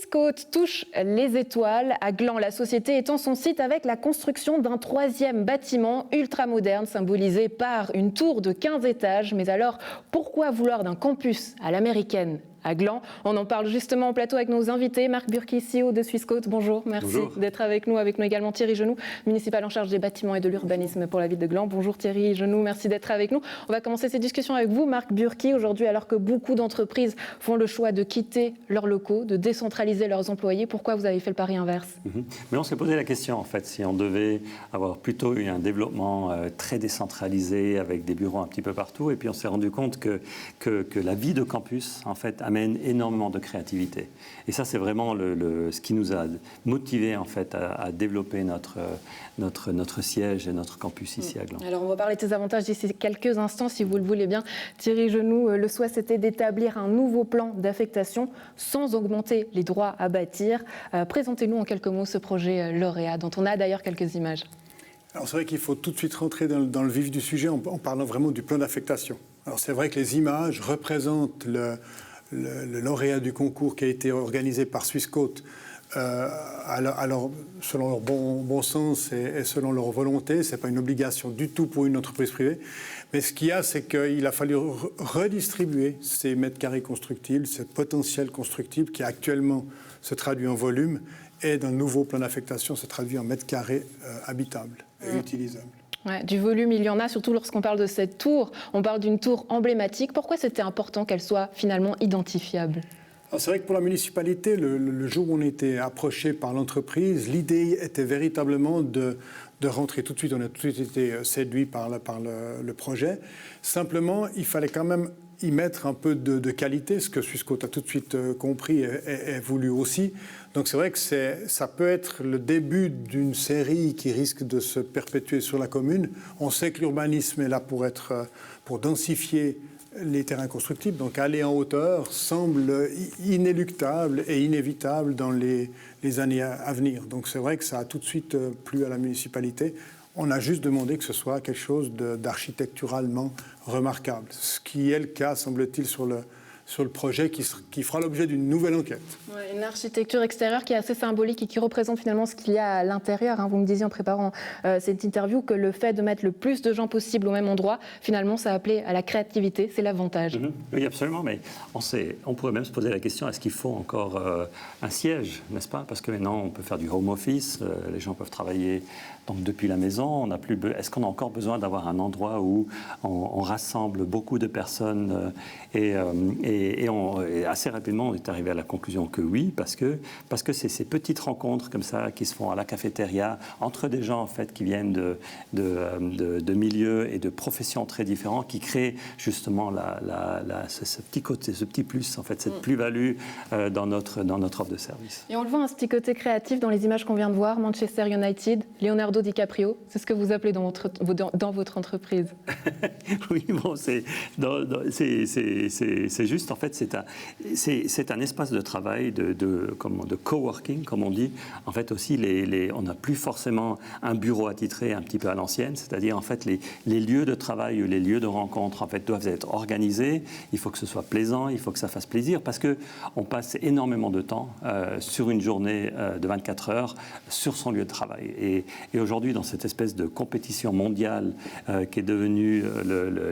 Swissquote touche les étoiles. À Gland, la société étend son site avec la construction d'un troisième bâtiment ultramoderne symbolisé par une tour de 15 étages. Mais alors, pourquoi vouloir d'un campus à l'américaine à Gland? On en parle justement au plateau avec nos invités. Marc Burki, CEO de Swissquote, bonjour, merci d'être avec nous. Avec nous également Thierry Genoux, municipal en charge des bâtiments et de l'urbanisme pour la ville de Gland. Bonjour Thierry Genoux, merci d'être avec nous. On va commencer cette discussion avec vous, Marc Burki. Aujourd'hui, alors que beaucoup d'entreprises font le choix de quitter leurs locaux, de décentraliser leurs employés, pourquoi vous avez fait le pari inverse? Mais on s'est posé la question, en fait, si on devait avoir plutôt eu un développement très décentralisé avec des bureaux un petit peu partout. Et puis on s'est rendu compte que la vie de campus, en fait, amène énormément de créativité. Et ça, c'est vraiment ce qui nous a motivés, en fait, à développer notre siège et notre campus ici à Gland. Alors, on va parler de ces avantages d'ici quelques instants, si vous le voulez bien. Thierry Genoux, le souhait, c'était d'établir un nouveau plan d'affectation sans augmenter les droits à bâtir. Présentez-nous en quelques mots ce projet lauréat, dont on a d'ailleurs quelques images. Alors, c'est vrai qu'il faut tout de suite rentrer dans le vif du sujet en parlant vraiment du plan d'affectation. Alors, c'est vrai que les images représentent le lauréat du concours qui a été organisé par Swissquote, alors, selon leur bon sens et selon leur volonté. Ce n'est pas une obligation du tout pour une entreprise privée. Mais ce qu'il y a, c'est qu'il a fallu redistribuer ces mètres carrés constructibles, ce potentiel constructible qui actuellement se traduit en volume, et dans le nouveau plan d'affectation se traduit en mètres carrés habitables et utilisables. Ouais, du volume, il y en a, surtout lorsqu'on parle de cette tour. On parle d'une tour emblématique. Pourquoi c'était important qu'elle soit finalement identifiable ? C'est vrai que pour la municipalité, le jour où on était approché par l'entreprise, l'idée était véritablement de rentrer tout de suite. On a tout de suite été séduit par le projet. Simplement, il fallait quand même y mettre un peu de qualité, ce que Swissquote a tout de suite compris et voulu aussi. Donc c'est vrai que ça peut être le début d'une série qui risque de se perpétuer sur la commune. On sait que l'urbanisme est là pour densifier les terrains constructibles, donc aller en hauteur semble inéluctable et inévitable dans les années à venir. Donc c'est vrai que ça a tout de suite plu à la municipalité. On a juste demandé que ce soit quelque chose d'architecturalement remarquable, ce qui est le cas, semble-t-il, sur le projet qui fera l'objet d'une nouvelle enquête. Ouais, une architecture extérieure qui est assez symbolique et qui représente finalement ce qu'il y a à l'intérieur. Vous me disiez en préparant cette interview que le fait de mettre le plus de gens possible au même endroit, finalement, ça a appelé à la créativité, c'est l'avantage. Oui, absolument, mais on pourrait même se poser la question, est-ce qu'il faut encore un siège, n'est-ce pas? Parce que maintenant, on peut faire du home office, les gens peuvent travailler donc depuis la maison. Est-ce qu'on a encore besoin d'avoir un endroit où on rassemble beaucoup de personnes et assez rapidement, on est arrivé à la conclusion que oui, parce que c'est ces petites rencontres comme ça qui se font à la cafétéria entre des gens en fait qui viennent de milieux et de professions très différents, qui créent justement ce petit côté, ce petit plus en fait, cette plus-value dans notre offre de service. Et on le voit un petit côté créatif dans les images qu'on vient de voir. Manchester United, Leonardo DiCaprio, c'est ce que vous appelez dans votre entreprise. Oui, bon, c'est juste en fait c'est un espace de travail de coworking, comme on dit. En fait aussi, on n'a plus forcément un bureau attitré un petit peu à l'ancienne, c'est-à-dire en fait les lieux de travail ou les lieux de rencontre en fait doivent être organisés. Il faut que ce soit plaisant, il faut que ça fasse plaisir, parce que on passe énormément de temps sur une journée de 24 heures sur son lieu de travail. Et aujourd'hui, dans cette espèce de compétition mondiale qui est devenue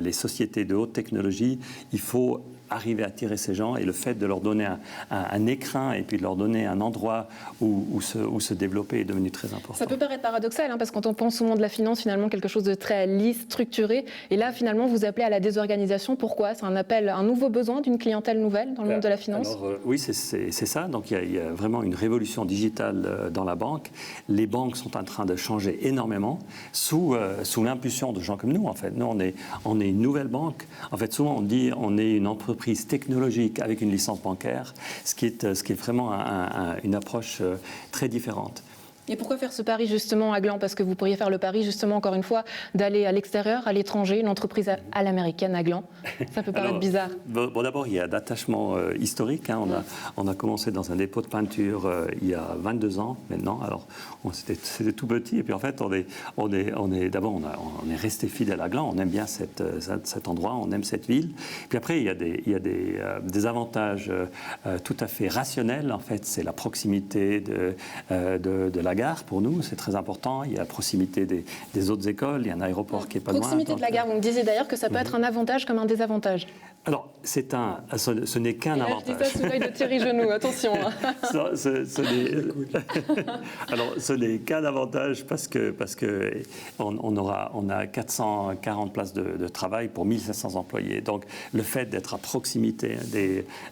les sociétés de haute technologie, il faut arriver à attirer ces gens, et le fait de leur donner un écrin et puis de leur donner un endroit où se développer est devenu très important. Ça peut paraître paradoxal, parce que quand on pense au monde de la finance, finalement quelque chose de très lisse, structuré, et là finalement vous appelez à la désorganisation. Pourquoi? C'est un appel, un nouveau besoin d'une clientèle nouvelle dans le monde de la finance? Alors, oui, c'est ça. Donc il y a vraiment une révolution digitale dans la banque. Les banques sont en train de changer énormément sous l'impulsion de gens comme nous. En fait, nous on est une nouvelle banque. En fait, souvent on dit on est une entreprise technologique avec une licence bancaire, ce qui est vraiment une approche très différente. Et pourquoi faire ce pari justement à Gland? Parce que vous pourriez faire le pari justement, encore une fois, d'aller à l'extérieur, à l'étranger, une entreprise à l'américaine à Gland. Ça peut paraître bizarre. Bon, d'abord, il y a d'attachement historique. Hein. On a commencé dans un dépôt de peinture il y a 22 ans maintenant. Alors, c'était tout petit. Et puis en fait, on est resté fidèle à Gland. On aime bien cet endroit, on aime cette ville. Puis après, il y a des avantages tout à fait rationnels. En fait, c'est la proximité de la gare pour nous, c'est très important. Il y a la proximité des autres écoles, il y a un aéroport qui est pas loin. Proximité de la gare, vous me disiez d'ailleurs que ça peut être un avantage comme un désavantage. Alors, ce n'est qu'un avantage. Je dis ça sous l'œil de Thierry Genoux, attention. Alors, ce n'est qu'un avantage parce que on a 440 places de travail pour 1500 employés. Donc, le fait d'être à proximité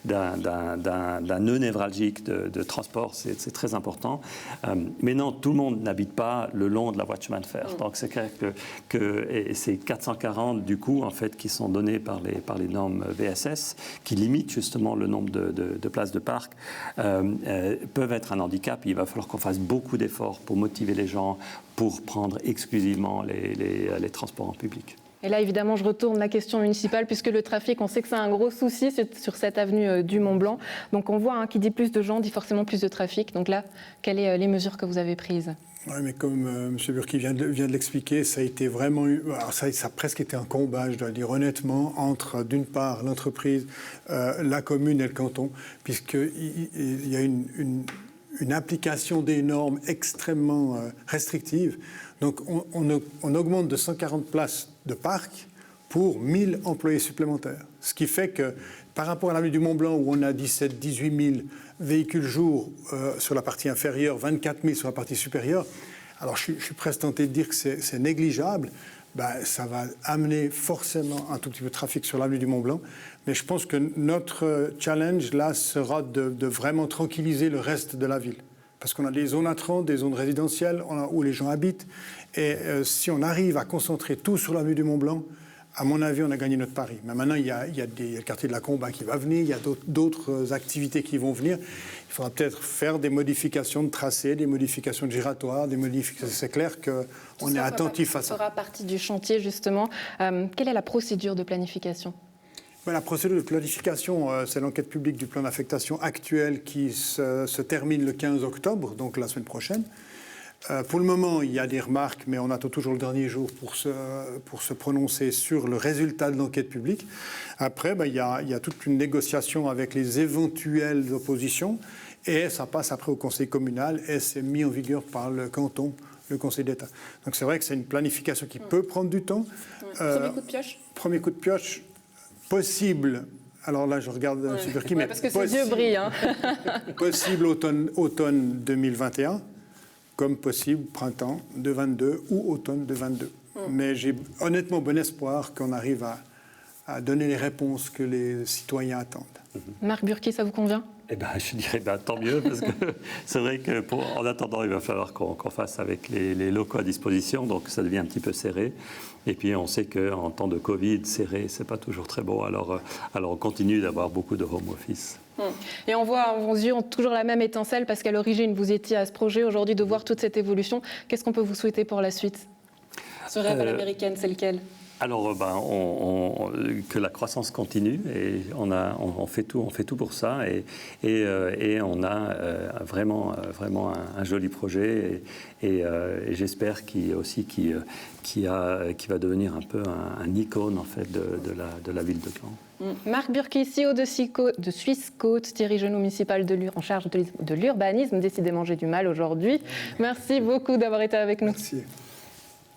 d'un nœud névralgique de transport, c'est très important. Mais non, tout le monde n'habite pas le long de la voie de chemin de fer. Donc, c'est clair que ces 440 du coup, en fait, qui sont donnés par les normes VSS, qui limitent justement le nombre de places de parc, peuvent être un handicap. Il va falloir qu'on fasse beaucoup d'efforts pour motiver les gens pour prendre exclusivement les transports en public. Et là, évidemment, je retourne la question municipale, puisque le trafic, on sait que c'est un gros souci sur cette avenue du Mont-Blanc. Donc on voit, qui dit plus de gens, dit forcément plus de trafic. Donc là, quelles sont les mesures que vous avez prises ? Oui, mais comme M. Burki vient de l'expliquer, ça a été vraiment ça a presque été un combat, je dois dire honnêtement, entre d'une part l'entreprise, la commune et le canton, puisqu'il y a une application des normes extrêmement restrictive. Donc on augmente de 140 places de parc pour 1000 employés supplémentaires. Ce qui fait que par rapport à l'avenue du Mont-Blanc où on a 17-18 000 véhicules jour sur la partie inférieure, 24 000 sur la partie supérieure, alors je suis presque tenté de dire que c'est négligeable. Ça va amener forcément un tout petit peu de trafic sur l'avenue du Mont-Blanc. Mais je pense que notre challenge là sera de vraiment tranquilliser le reste de la ville. Parce qu'on a des zones attrantes, des zones résidentielles où les gens habitent. Et si on arrive à concentrer tout sur l'avenue du Mont-Blanc, à mon avis, on a gagné notre pari. Mais maintenant, il y a le quartier de la Combat qui va venir, il y a d'autres activités qui vont venir. Il faudra peut-être faire des modifications de tracé, des modifications de giratoires, des modifications. C'est clair qu'on est attentif à ça. Ça fera partie du chantier, justement. Quelle est la procédure de planification ? La procédure de planification, c'est l'enquête publique du plan d'affectation actuel qui se termine le 15 octobre, donc la semaine prochaine. Pour le moment, il y a des remarques, mais on attend toujours le dernier jour pour se prononcer sur le résultat de l'enquête publique. Après, il y a toute une négociation avec les éventuelles oppositions et ça passe après au conseil communal et c'est mis en vigueur par le canton, le conseil d'État. Donc c'est vrai que c'est une planification qui peut prendre du temps. Premier coup de pioche ? Premier coup de pioche possible. Alors là, je regarde M. Burki, mais parce que ses yeux brillent. Possible automne 2021. Comme possible printemps de 22 ou automne de 22. Mais j'ai honnêtement bon espoir qu'on arrive à donner les réponses que les citoyens attendent. Marc Burki, ça vous convient ? Je dirais tant mieux, parce que c'est vrai qu'en attendant, il va falloir qu'on fasse avec les locaux à disposition, donc ça devient un petit peu serré. Et puis on sait qu'en temps de Covid, serré, c'est pas toujours très bon, alors on continue d'avoir beaucoup de home office. Et on voit, vos yeux ont toujours la même étincelle, parce qu'à l'origine, vous étiez à ce projet. Aujourd'hui, de voir toute cette évolution, qu'est-ce qu'on peut vous souhaiter pour la suite ? Ce rêve à l'américaine, c'est lequel ? Alors, que la croissance continue et on fait tout pour ça et on a vraiment un joli projet et j'espère qu'il va devenir un peu un icône en fait de la ville de Gland. Marc Burki, CEO de Suisse Côte, Thierry Genoux, municipal en charge de l'urbanisme. Décidément, j'ai du mal aujourd'hui. Merci beaucoup d'avoir été avec nous. Merci.